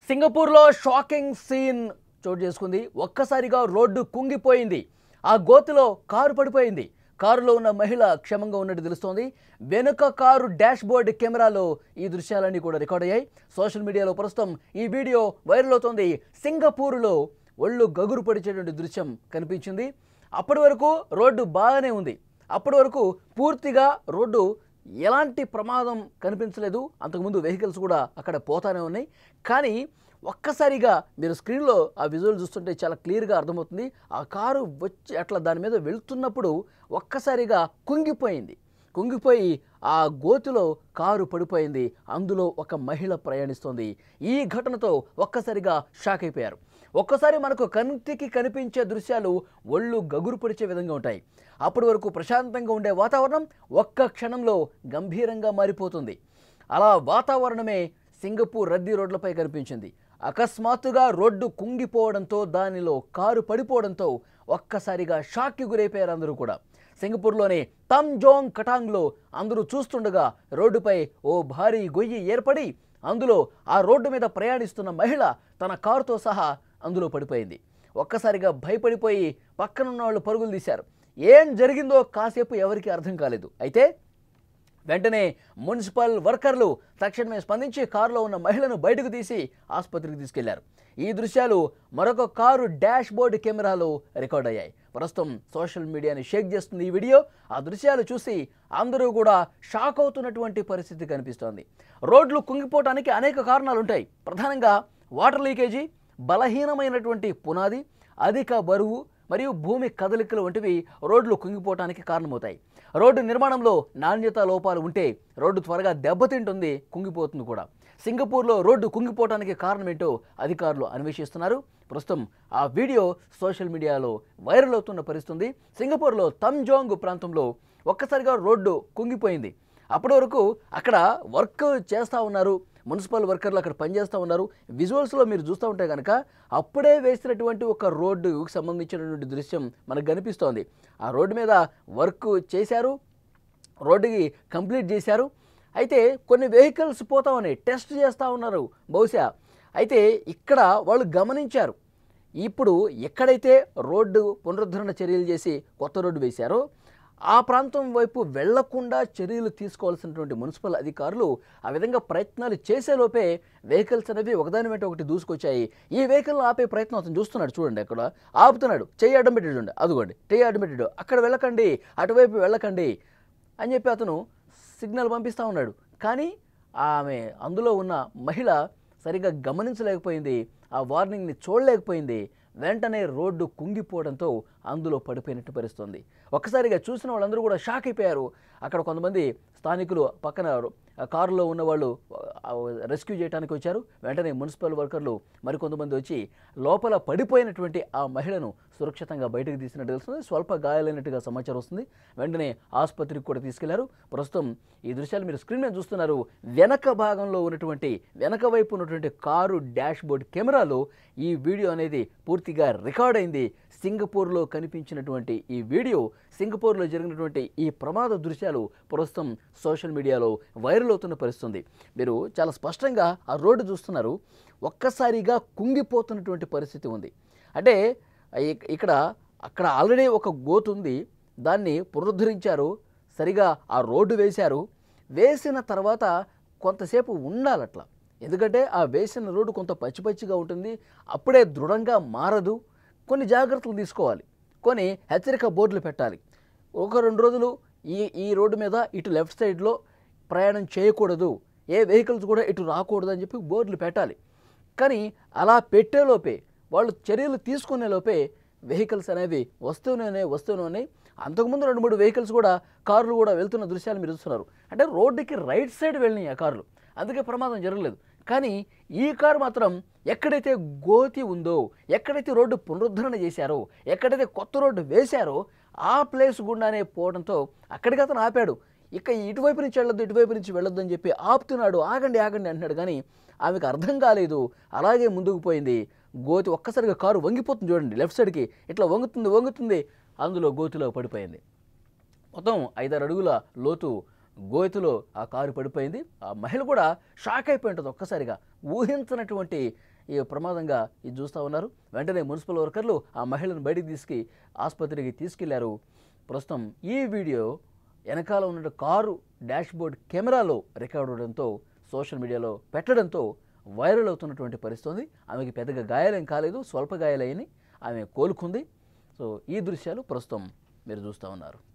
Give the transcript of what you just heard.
సింగపూర్లో shocking scene చోటు చేసుకుంది. ఒక్కసారిగా రోడ్డు కుంగిపోయింది. ఆ గోతిలో కారు పడిపోయింది. కారులో ఉన్న మహిళ క్షేమంగా ఉన్నట్టు తెలుస్తోంది. వెనుక కారు డాష్ బోర్డ్ కెమెరాలో ఈ దృశ్యాలన్నీ కూడా రికార్డ్ అయ్యాయి. సోషల్ మీడియాలో ప్రస్తుతం ఈ వీడియో వైరల్ అవుతోంది. సింగపూర్లో ఒళ్ళు గగురు పడిచేటువంటి దృశ్యం కనిపించింది. అప్పటి వరకు రోడ్డు బాగానే ఉంది. అప్పటి వరకు పూర్తిగా రోడ్డు ఎలాంటి ప్రమాదం కనిపించలేదు. అంతకుముందు వెహికల్స్ కూడా అక్కడ పోతానే ఉన్నాయి. కానీ ఒక్కసారిగా మీరు స్క్రీన్లో ఆ విజువల్ చూస్తుంటే చాలా క్లియర్గా అర్థమవుతుంది. ఆ కారు వచ్చి అట్లా దాని మీద వెళ్తున్నప్పుడు ఒక్కసారిగా కుంగిపోయి ఆ గోతిలో కారు పడిపోయింది. అందులో ఒక మహిళ ప్రయాణిస్తోంది. ఈ ఘటనతో ఒక్కసారిగా షాక్ అయిపోయారు. ఒక్కసారి మనకు కంటికి కనిపించే దృశ్యాలు ఒళ్ళు గగురు పొడిచే విధంగా ఉంటాయి. అప్పటి వరకు ప్రశాంతంగా ఉండే వాతావరణం ఒక్క క్షణంలో గంభీరంగా మారిపోతుంది. అలా వాతావరణమే సింగపూర్ రద్దీ రోడ్లపై కనిపించింది. అకస్మాత్తుగా రోడ్డు కుంగిపోవడంతో దానిలో కారు పడిపోవడంతో ఒక్కసారిగా షాక్కి గురైపోయారు అందరూ కూడా. సింగపూర్లోని తంజోంగ్ కటాంగ్లో అందరూ చూస్తుండగా రోడ్డుపై ఓ భారీ గొయ్యి ఏర్పడి అందులో ఆ రోడ్డు మీద ప్రయాణిస్తున్న మహిళ తన కారుతో సహా అందులో పడిపోయింది. ఒక్కసారిగా భయపడిపోయి పక్కనున్న వాళ్ళు పరుగులు తీశారు. ఏం జరిగిందో కాసేపు ఎవరికీ అర్థం కాలేదు. అయితే వెంటనే మున్సిపల్ వర్కర్లు తక్షణమే స్పందించి కారులో ఉన్న మహిళను బయటకు తీసి ఆసుపత్రికి తీసుకెళ్లారు. ఈ దృశ్యాలు మరొక కారు డాష్ బోర్డు కెమెరాలో రికార్డ్ అయ్యాయి. ప్రస్తుతం సోషల్ మీడియాని షేక్ చేస్తుంది ఈ వీడియో. ఆ దృశ్యాలు చూసి అందరూ కూడా షాక్ అవుతున్నటువంటి పరిస్థితి కనిపిస్తోంది. రోడ్లు కుంగిపోవటానికి అనేక కారణాలు ఉంటాయి. ప్రధానంగా వాటర్ లీకేజీ, బలహీనమైనటువంటి పునాది, అధిక బరువు మరియు భూమి కదలికలు వంటివి రోడ్లు కుంగిపోవటానికి కారణమవుతాయి. రోడ్డు నిర్మాణంలో నాణ్యత లోపాలు ఉంటే రోడ్డు త్వరగా దెబ్బతింటుంది, కుంగిపోతుంది కూడా. సింగపూర్లో రోడ్డు కుంగిపోవటానికి కారణం ఏంటో అధికారులు అన్వేషిస్తున్నారు. ప్రస్తుతం ఆ వీడియో సోషల్ మీడియాలో వైరల్ అవుతున్న పరిస్థితి. సింగపూర్లో తంజోంగ్ ప్రాంతంలో ఒక్కసారిగా రోడ్డు కుంగిపోయింది. అప్పటి వరకు అక్కడ వర్క్ చేస్తూ ఉన్నారు, మున్సిపల్ వర్కర్లు అక్కడ పనిచేస్తూ ఉన్నారు. విజువల్స్లో మీరు చూస్తూ ఉంటే కనుక అప్పుడే వేసినటువంటి ఒక రోడ్డుకు సంబంధించినటువంటి దృశ్యం మనకు కనిపిస్తోంది. ఆ రోడ్డు మీద వర్క్ చేశారు, రోడ్డుకి కంప్లీట్ చేశారు. అయితే కొన్ని వెహికల్స్ పోతా ఉన్నాయి, టెస్ట్ చేస్తూ ఉన్నారు బహుశా. అయితే ఇక్కడ వాళ్ళు గమనించారు, ఇప్పుడు ఎక్కడైతే రోడ్డు పునరుద్ధరణ చర్యలు చేసి కొత్త రోడ్డు వేశారో ఆ ప్రాంతం వైపు వెళ్లకుండా చర్యలు తీసుకోవాల్సినటువంటి మున్సిపల్ అధికారులు ఆ విధంగా ప్రయత్నాలు చేసేలోపే వెహికల్స్ అనేవి ఒకదాని వెంట ఒకటి దూసుకొచ్చాయి. ఈ వెహికల్ ఆపే ప్రయత్నం అతను చూస్తున్నాడు. చూడండి, అక్కడ ఆపుతున్నాడు, చెయ్యి అడ్డం పెట్టాడు. అదిగోండి, చెయ్యి అడ్డం పెట్టాడు, అక్కడ వెళ్ళకండి, అటువైపు వెళ్ళకండి అని చెప్పి అతను సిగ్నల్ పంపిస్తూ ఉన్నాడు. కానీ ఆమె అందులో ఉన్న మహిళ సరిగ్గా గమనించలేకపోయింది, ఆ వార్నింగ్ని చూడలేకపోయింది. వెంటనే రోడ్డు కుంగిపోవడంతో అందులో పడిపోయినట్టు పరిస్థితుంది. ఒక్కసారిగా చూసిన వాళ్ళందరూ కూడా షాక్ అయిపోయారు. అక్కడ కొంతమంది స్థానికులు పక్కన కారులో ఉన్న వాళ్ళు రెస్క్యూ చేయడానికి వచ్చారు. వెంటనే మున్సిపల్ వర్కర్లు మరికొంతమంది వచ్చి లోపల పడిపోయినటువంటి ఆ మహిళను సురక్షితంగా బయటకు తీసినట్టు తెలుస్తుంది. స్వల్ప గాయాలైనట్టుగా సమాచారం వస్తుంది. వెంటనే ఆసుపత్రికి కూడా తీసుకెళ్లారు. ప్రస్తుతం ఈ దృశ్యాలు మీరు స్క్రీన్ మీద చూస్తున్నారు. వెనక భాగంలో ఉన్నటువంటి వెనక వైపు ఉన్నటువంటి కారు డాష్ బోర్డ్ కెమెరాలో ఈ వీడియో అనేది పూర్తిగా రికార్డ్ అయింది. సింగపూర్లో కనిపించినటువంటి ఈ వీడియో, సింగపూర్లో జరిగినటువంటి ఈ ప్రమాద దృశ్యాలు ప్రస్తుతం సోషల్ మీడియాలో వైరల్ అవుతున్న పరిస్థితుంది. మీరు చాలా స్పష్టంగా ఆ రోడ్డు చూస్తున్నారు. ఒక్కసారిగా కుంగిపోతున్నటువంటి పరిస్థితి ఉంది. అంటే అక్కడ ఆల్రెడీ ఒక గోతు ఉంది, దాన్ని పునరుద్ధరించారు, సరిగా ఆ రోడ్డు వేశారు. వేసిన తర్వాత కొంతసేపు ఉండాలట్లా, ఎందుకంటే ఆ వేసిన రోడ్డు కొంత పచ్చిగా ఉంటుంది, అప్పుడే దృఢంగా మారదు. కొన్ని జాగ్రత్తలు తీసుకోవాలి, కొన్ని హెచ్చరిక బోర్డులు పెట్టాలి. 1-2 రోజులు ఈ రోడ్డు మీద ఇటు లెఫ్ట్ సైడ్లో ప్రయాణం చేయకూడదు, ఏ వెహికల్స్ కూడా ఇటు రాకూడదు అని చెప్పి బోర్డులు పెట్టాలి. కానీ అలా పెట్టేలోపే, వాళ్ళు చర్యలు తీసుకునే లోపే వెహికల్స్ అనేవి వస్తూనే అంతకుముందు 2-3 వెహికల్స్ కూడా, కార్లు కూడా వెళ్తున్న దృశ్యాలు మీరు చూస్తున్నారు. అంటే రోడ్డుకి రైట్ సైడ్ వెళ్ళినాయి ఆ కార్లు, అందుకే ప్రమాదం జరగలేదు. కానీ ఈ కారు మాత్రం ఎక్కడైతే గోతి ఉందో, ఎక్కడైతే రోడ్డు పునరుద్ధరణ చేశారో, ఎక్కడైతే కొత్త రోడ్డు వేశారో ఆ ప్లేస్ గుండానే పోవడంతో అక్కడికి అతను ఆపాడు. ఇక ఇటువైపు నుంచి వెళ్ళొద్దు అని చెప్పి ఆపుతున్నాడు. ఆగండి అంటున్నాడు. కానీ ఆమెకు అర్థం కాలేదు, అలాగే ముందుకు పోయింది. గోతి ఒక్కసారిగా కారు వంగిపోతుంది. చూడండి, లెఫ్ట్ సైడ్కి ఇట్లా వంగుతుంది, అందులో గోతిలో పడిపోయింది. మొత్తం 5-6 అడుగుల లోతు గోతిలో ఆ కారు పడిపోయింది. ఆ మహిళ కూడా షాక్ అయిపోయి ఉంటుంది. ఒక్కసారిగా ఊహించనటువంటి ఈ ప్రమాదంగా ఇది చూస్తూ ఉన్నారు. వెంటనే మున్సిపల్ వర్కర్లు ఆ మహిళను బయటికి ఆసుపత్రికి తీసుకెళ్లారు. ప్రస్తుతం ఈ వీడియో వెనకాల ఉన్న కారు డాష్బోర్డ్ కెమెరాలో రికార్డ్ అవడంతో సోషల్ మీడియాలో పెట్టడంతో వైరల్ అవుతున్నటువంటి పరిస్థితి. ఆమెకి పెద్దగా గాయాలేం కాలేదు, స్వల్ప గాయాలయ్యాయి, ఆమె కోలుకుంది. సో ఈ దృశ్యాలు ప్రస్తుతం మీరు చూస్తూ ఉన్నారు.